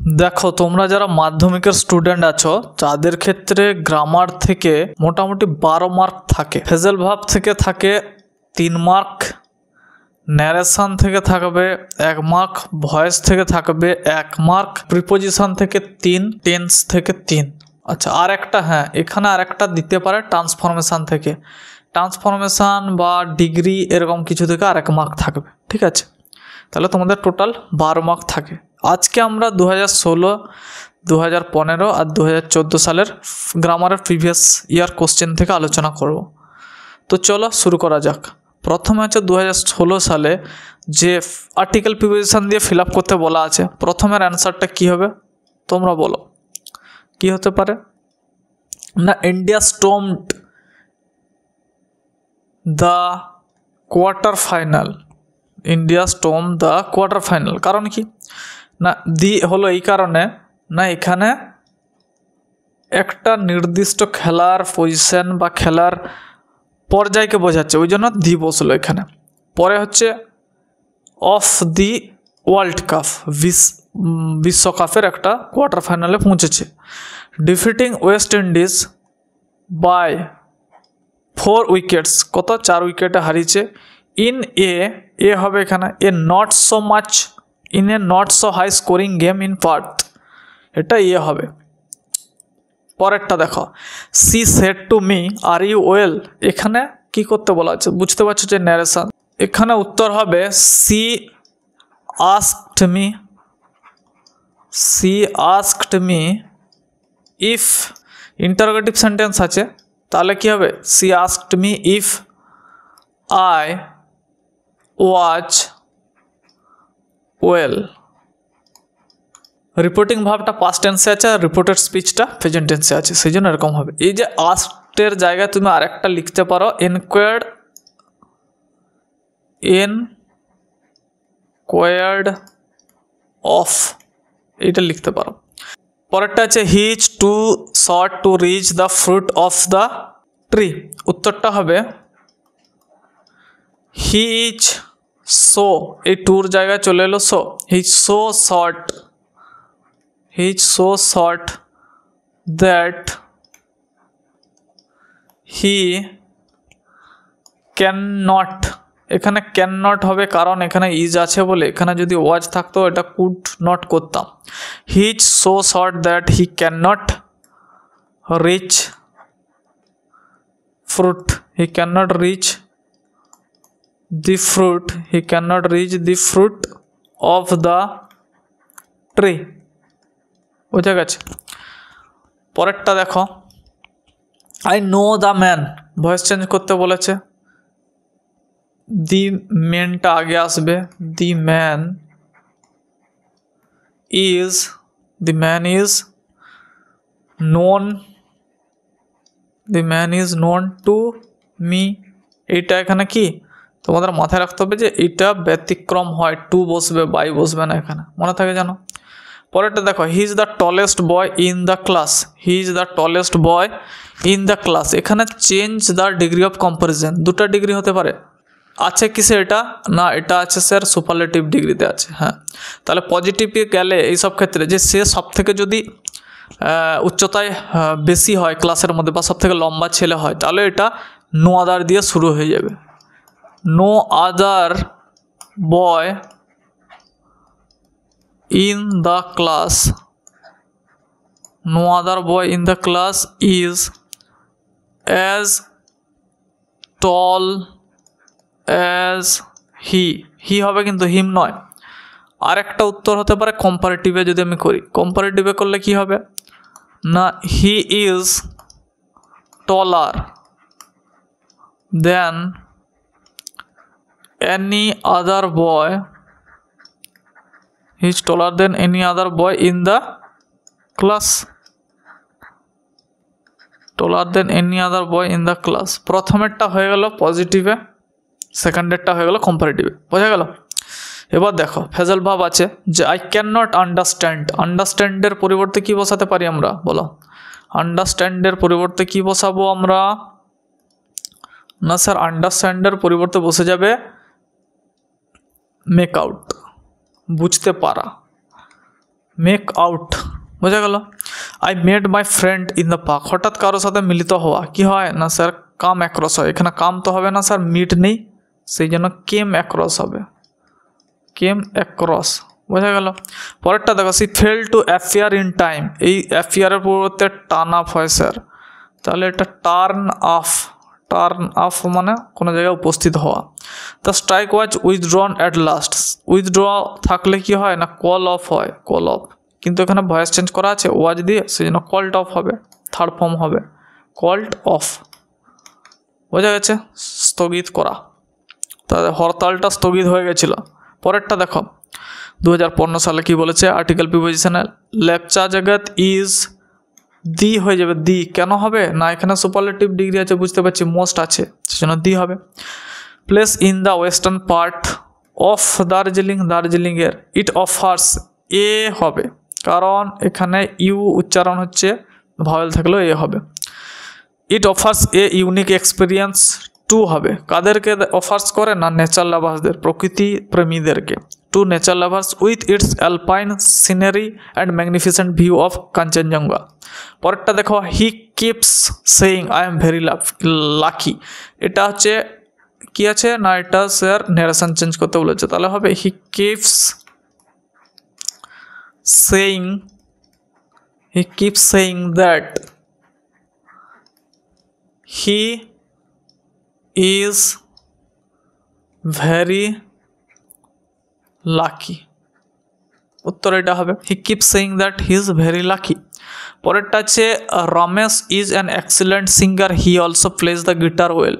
দেখো তোমরা যারা মাধ্যমিকের স্টুডেন্ট আছো তাদের ক্ষেত্রে গ্রামার থেকে মোটামুটি 12 মার্ক থাকে, ফেজেল ভাব থেকে থাকে 3 মার্ক, ন্যারেশন থেকে থাকবে 1 মার্ক, ভয়েস থেকে থাকবে 1 মার্ক, প্রিপোজিশন থেকে 3, টেন্স থেকে 3। আচ্ছা, আর একটা, হ্যাঁ এখানে আর একটা দিতে পারে ট্রান্সফরমেশন থেকে, ট্রান্সফরমেশন বা ডিগ্রি এরকম কিছু থেকে আর 1 মার্ক থাকবে। ঠিক আছে, তাহলে তোমাদের টোটাল 12 মার্ক থাকে। আজকে আমরা 2016, 2015 আর 2014 সালের গ্রামারের প্রিভিয়াস ইয়ার কোশ্চেন থেকে আলোচনা করব। তো চলো শুরু করা যাক। প্রথমে হচ্ছে 2016 সালে যে আর্টিকেল প্রিপোজিশন দিয়ে ফিল আপ করতে বলা আছে, প্রথমের অ্যান্সারটা কী হবে তোমরা বলো, কি হতে পারে? না, India stormed the quarter final, India storm the quarter final. কারণ কি না, দি হলো এই কারণে না, এখানে একটা নির্দিষ্ট খেলার পজিশন বা খেলার পর্যায়কে বোঝাচ্ছে, ওই জন্য দি বসলো এখানে। পরে হচ্ছে অফ দি ওয়ার্ল্ড কাপ, বিশ্বকাপের একটা কোয়ার্টার ফাইনালে পৌঁছেছে। Defeating West Indies by 4 wickets, কত 4 উইকেটে হারিয়েছে। ইন এ হবে এখানে a not so much, in a not so high scoring game in Perth, এটা হবে। পরেরটা দেখো, she said to me are you well, এখানে কি করতে বলা আছে বুঝতে পারছো যে ন্যারেশন। এখানে উত্তর হবে she asked me if, interrogative sentence আছে, তাহলে কি হবে? She asked me if I was well. Reporting ভাবটা পাস্ট টেন্সে আছে আর রিপোর্টেড স্পিচটা প্রেজেন্ট টেন্সে আছে, সেই জন্য এরকম হবে। এই যে আস্কডের জায়গায় তুমি আরেকটা লিখতে পারো এনকোয়ার্ড অফ, এটা লিখতে পারো। পরেরটা আছে he is too short to reach the fruit of the tree, উত্তরটা হবে হি ইজ সো, এই টুর জায়গায় চলে এলো so, he is so short that he can not, এখানে ক্যান নট হবে কারণ এখানে ইজ আছে বলে, এখানে যদি ওয়াজ থাকতো এটা কুড নট করতাম। He is so short that he can not reach fruit, he can not reach the fruit, he cannot reach the fruit of the tree, বুঝা গেছে। পরেরটা দেখো, I know the man, voice change করতে বলেছে, দি ম্যানটা আগে আসবে, the man is known to me, এইটা এখানে কি তোমাদের মাথায় রাখতে হবে যে এটা ব্যতিক্রম হয়, টু বসবে, বাই বসবে না, এখানে মনে থাকে জানো। পরেরটা দেখো, he is the tallest boy in the class, এখানে change the degree of comparison, 2টা ডিগ্রি হতে পারে। আছে কিসে এটা? না, এটা আছে স্যার সুপারলেটিভ ডিগ্রিতে আছে। হ্যাঁ, তাহলে পজিটিভে গেলে এইসব ক্ষেত্রে যে সে সব থেকে যদি উচ্চতায় বেশি হয় ক্লাসের মধ্যে বা সব থেকে লম্বা ছেলে হয়, তাহলে এটা নো আদার দিয়ে শুরু হয়ে যাবে। No other boy in the class is as tall as he হবে কিন্তু হিম নয়। আরেকটা উত্তর হতে পারে কম্পারেটিভে, যদি আমি করি কম্পারেটিভে করলে কি হবে না, he is taller than any other boy, he is taller than any other boy in the class, প্রথমেরটা হয়ে গেল পজিটিভে, সেকেন্ডেরটা হয়ে গেল কম্পারেটিভে, বোঝা গেল। এবার দেখো ফেজাল ভাব আছে যে আই ক্যান নট আন্ডারস্ট্যান্ডের পরিবর্তে কি বসাতে পারি আমরা, বলো। আন্ডারস্ট্যান্ডের পরিবর্তে কি বসাবো আমরা? না স্যার, আন্ডারস্ট্যান্ডের পরিবর্তে বসে যাবে মেক আউট, বুঝতে পারা। মেক আউট, বোঝা গেল। I made my friend in the park, হঠাৎ কারোর সাথে মিলিত হওয়া কি হয় না স্যার, কাম অ্যাক্রস হয়। এখানে কাম তো হবে না স্যার, মিট নেই, সেই জন্য কেম অ্যাক্রস হবে, কেম অ্যাক্রস, বোঝা গেল। পরেরটা দেখো, she fail to appear in time, এই অ্যাপিয়ারের পরিবর্তে টার্ন আপ হয় স্যার, তাহলে এটা টার্ন আপ, টার্ন আপ মানে কোনো জায়গায় উপস্থিত হওয়া। The strike was withdrawn at last, withdraw থাকলে কি হয় না কল অফ হয়, কল অফ, কিন্তু এখানে ভয়েস চেঞ্জ করা আছে ওয়াজ দিয়ে, সেই জন্য কল্ড অফ হবে, থার্ড ফর্ম হবে কল্ড অফ, বোঝা গেছে, স্থগিত করা, তাদের হরতালটা স্থগিত হয়ে গেছিল। পরেরটা দেখো 2015 সালে কি বলেছে, আর্টিকেল প্রিপোজিশনে লেপচা জগৎ ইজ দি হয়ে যাবে, দি কেন হবে না, এখানে সুপারলেটিভ ডিগ্রি আছে বুঝতে পারছি, মোস্ট আছে সেজন্য দি হবে। Place in the western part of Darjeeling, দার্জিলিংয়ের, ইট অফার্স, এ হবে কারণ এখানে ইউ উচ্চারণ হচ্ছে, ভাওয়েল থাকলেও এ হবে। It offers a unique experience to হবে, কাদেরকে অফার্স করে না নেচার লাভার্সদের, প্রকৃতি প্রেমীদেরকে, to nature lovers with its alpine scenery and magnificent view of Kanchenjunga. পরেরটা দেখো, he keeps saying I am very lucky, এটা হচ্ছে কি আছে না, এটা স্যার নেরেশন চেঞ্জ করতে বলেছে, তাহলে হবে he keeps saying, he keeps saying that he is very lucky, উত্তর এটা হবে he keeps saying that he is very lucky. পরেরটা আছে Ramesh is an excellent singer, he also plays the guitar well,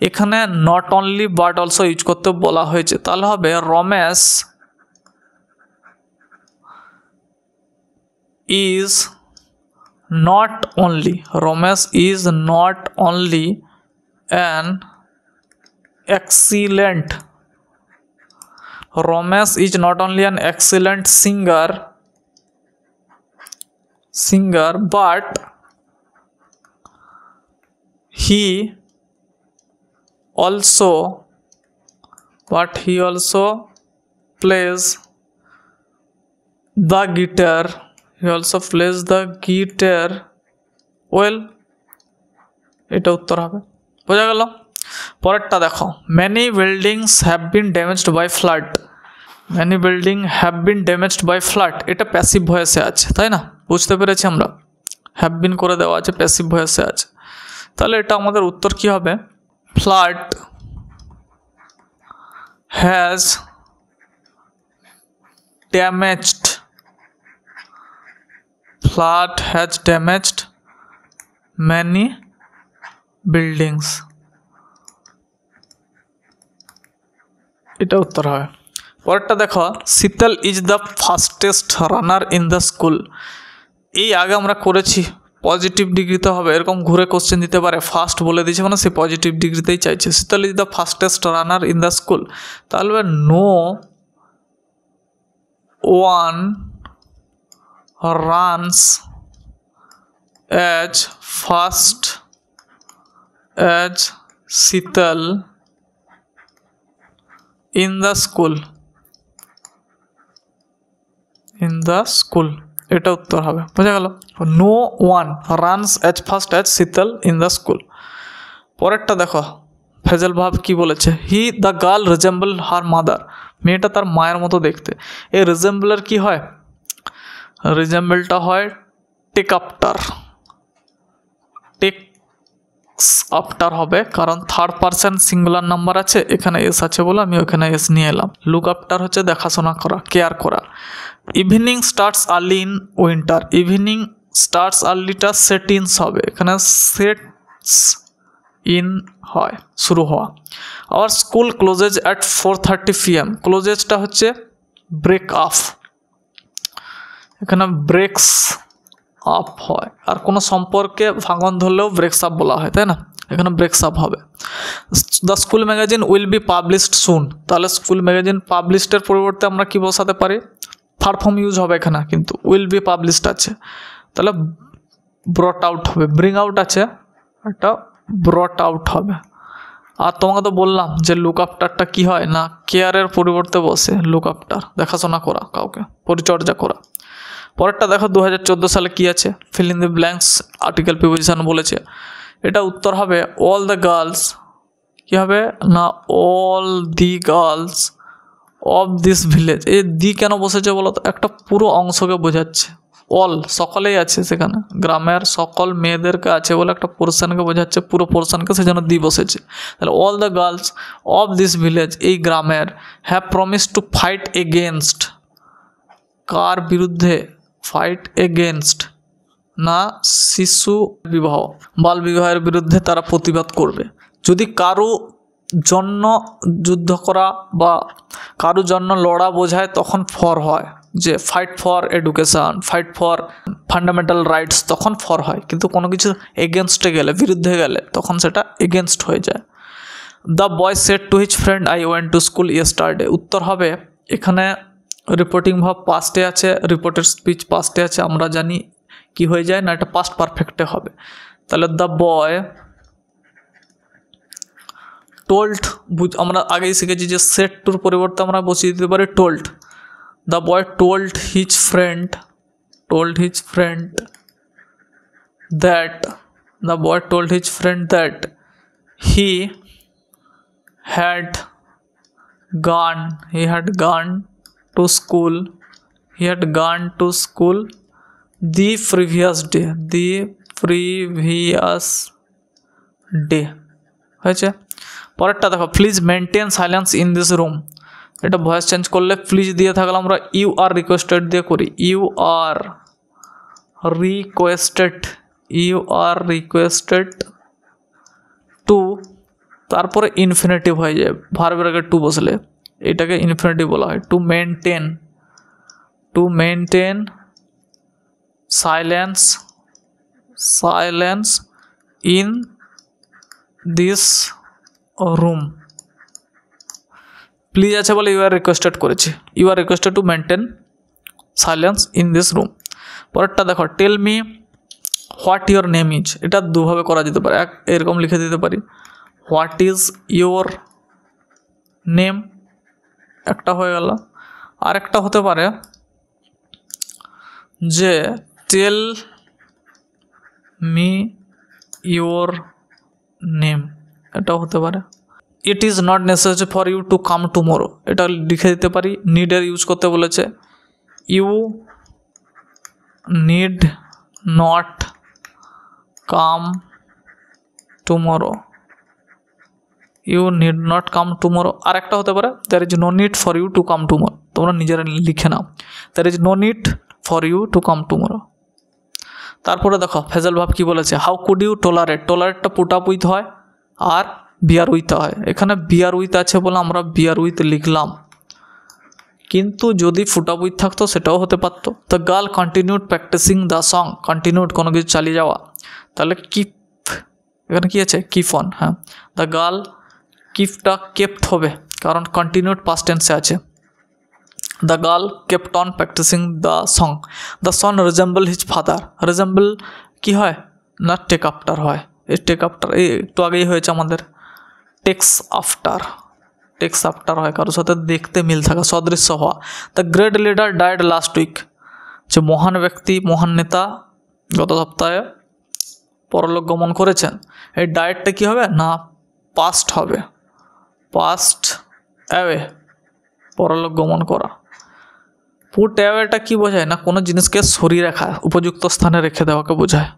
এখানে not only but also use করতে বলা হয়েছে, তাহলে হবে Ramesh is not only, Ramesh is not only an excellent, Ramesh is not only an excellent singer but he also plays the guitar, well, এটা উত্তর হবে, বোঝা গেল। পরেরটা দেখো, many buildings have been damaged by flood, many buildings have been damaged by flood, এটা passive ভয়েসে আছে, তাই না, বুঝতে পেরেছি আমরা, have been করে দেওয়া আছে, প্যাসিভ ভয়েসে আছে, তাহলে এটা আমাদের উত্তর কি হবে, flood has damaged many buildings, এটা উত্তর হয়। পরেরটা দেখো, শীতল is the fastest runner in the school, এই আগে আমরা করেছি, পজিটিভ ডিগ্রিতে হবে, এরকম ঘুরে কোশ্চেন দিতে পারে, ফার্স্ট বলে দিয়েছে মানে সে পজিটিভ ডিগ্রিতেই চাইছে। Sheetal is the fastest runner in the school, তাহলে no one runs as fast as Sheetal in the school, এটা উত্তর হবে, বোঝা গেল, no one runs as fast as Sheetal in the school. পরেরটা দেখো, ফেজল ভাব কি বলেছে, he the girl resemble her mother, মেয়েটা তার মায়ের মতো দেখতে, এই রিজেম্বলের কি হয়, রিজেম্বলটা হয় টেক আফটার, টেক আফটার হবে, কারণ থার্ড পারসন সিঙ্গুলার নাম্বার আছে, এখানে এস আছে বলে আমি ওখানে এস নিয়ে এলাম। লুক আফটার হচ্ছে দেখাশোনা করা, কেয়ার করা। Evening starts early in winter, evening starts আর্লিটা সেট ইনস হবে, এখানে সেটস ইন হয়, শুরু হওয়া। Our school closes at 4:30 PM, ক্লোজেজটা হচ্ছে ব্রেক আপ, এখানে ব্রেকস আপ হয়, আর কোনো সম্পর্কে ভাঙন ধরলেও ব্রেকস আপ বলা হয়, তাই না, এখানে ব্রেকস আপ হবে। The school magazine will be published soon, তাহলে স্কুল ম্যাগাজিন পাবলিশডের পরিবর্তে আমরা কি বসাতে পারি, থার্ড ফর্ম ইউজ হবে এখানে, কিন্তু উইল বি পাবলিশড আছে, তাহলে ব্রট আউট হবে, ব্রিং আউট আছে, এটা ব্রট আউট হবে। আর তোমাকে তো বললাম যে লুক আফটারটা কী হয় না, কেয়ারের পরিবর্তে বসে লুক আফটার, দেখাশোনা করা, কাউকে পরিচর্যা করা। পরেরটা দেখো 2014 সালে কি আছে, fill in the blanks article preposition বলেছে। এটা উত্তর হবে অল দ্য গার্লস, কী হবে না all the girls of this village. এই দি কেন বসেছে বলো তো, একটা পুরো অংশকে বোঝাচ্ছে, অল সকলেই আছে সেখানে, গ্রামের সকল মেয়েদেরকে আছে বলে একটা পোর্শনকে বোঝাচ্ছে, পুরো পোর্শনকে সেজন্য দি বসেছে। তাহলে all the girls of this village, এই গ্রামের, have promise to fight against, কার বিরুদ্ধে, ফাইট এগেনস্ট না শিশু বিবাহ, বাল বিবাহের বিরুদ্ধে তারা প্রতিবাদ করবে। যদি কারো জন্য যুদ্ধ করা বা কারো জন্য লড়া বোঝায় তখন ফর হয়, যে fight for education, fight for fundamental rights, তখন ফর হয়। কিন্তু কোনো কিছু এগেনস্টে গেলে, বিরুদ্ধে গেলে, তখন সেটা এগেনস্ট হয়ে যায়। The boy said to his friend I went to school yesterday, উত্তর হবে এখানে রিপোর্টিং ভাব পাস্টে আছে, রিপোর্টেড স্পিচ পাস্টে আছে, আমরা জানি কি হয়ে যায় না, এটা পাস্ট পারফেক্টে হবে। তাহলে দ্য বয় টোল্ড, আমরা আগেই শিখেছি যে সেট টুর পরিবর্তে আমরা বসিয়ে দিতে পারি told. The boy told his friend that, the boy told his friend that he had gone to school the previous day হয়েছে। পরেরটা দেখো, please maintain silence in this room, এটা ভয়েস চেঞ্জ করলে প্লিজ দিয়ে থাকলে আমরা ইউ আর রিকোয়েস্টেড দিয়ে করি, ইউ আর রিকোয়েস্টেড টু, তারপরে ইনফিনিটিভ হয়ে যায়, ভার্বের আগে টু বসলে, এটাকে ইনফিনিটিভ বলা হয়। To maintain silence in this room, please আছে বলে ইউ আর রিকোয়েস্টেড করেছি, you are requested to maintain silence in this room. পরেরটা দেখো, tell me what your name is, এটা দুভাবে করা যেতে পারে, এরকম লিখে দিতে পারি হোয়াট ইজ ইউর নেম, একটা হয়ে গেল। আরেকটা হতে পারে যে টেল মি ইউর নেম, এটাও হতে পারে। It is not necessary for you to come tomorrow, এটা লিখে দিতে পারি, নিডের ইউজ করতে বলেছে, you need not come tomorrow, you need not come tomorrow. আর একটা হতে পারে there is no need for you to come tomorrow, তোমরা নিজেরা লিখে নাও, there is no need for you to come tomorrow. তারপরে দেখো ফেজাল ভাব কি বলেছে, হাউ কুড ইউ টোলারেটটা পুট আপ উইথ হয় আর বিয়ার উইথ হয়, এখানে বিয়ার উইথ আছে বলে আমরা বিয়ার উইথ লিখলাম, কিন্তু যদি ফুট আপ উইথ থাকতো সেটাও হতে পারতো। The girl continued practising the song, continued কোনো কিছু চালিয়ে যাওয়া, তাহলে কিপ, এখানে কি আছে কিপ অন, হ্যাঁ দ্য গার্ল কিপটা কেপ্ট হবে কারণ কন্টিনিউড পাস্ট টেন্সে আছে। The girl kept on practising the song, the son resemble his father, resemble কী হয় না টেক আফটার হয়, এই টেক আফটার এই একটু আগেই হয়েছে আমাদের, টেক্স আফটার হয় কারোর সাথে দেখতে মিল থাকা, সদৃশ্য হওয়া। The great leader died last week, যে মহান ব্যক্তি, মহান নেতা গত সপ্তাহে পরলোক গমন করেছেন, এই ডায়েটটা কী হবে না পাস্ট হবে, পাস্ট অ্যাওয়ে, পরলোক গমন করা। পুট অ্যাওয়েটা কী বোঝায় না কোনো জিনিসকে সরিয়ে রাখা, উপযুক্ত স্থানে রেখে দেওয়াকে বোঝায়।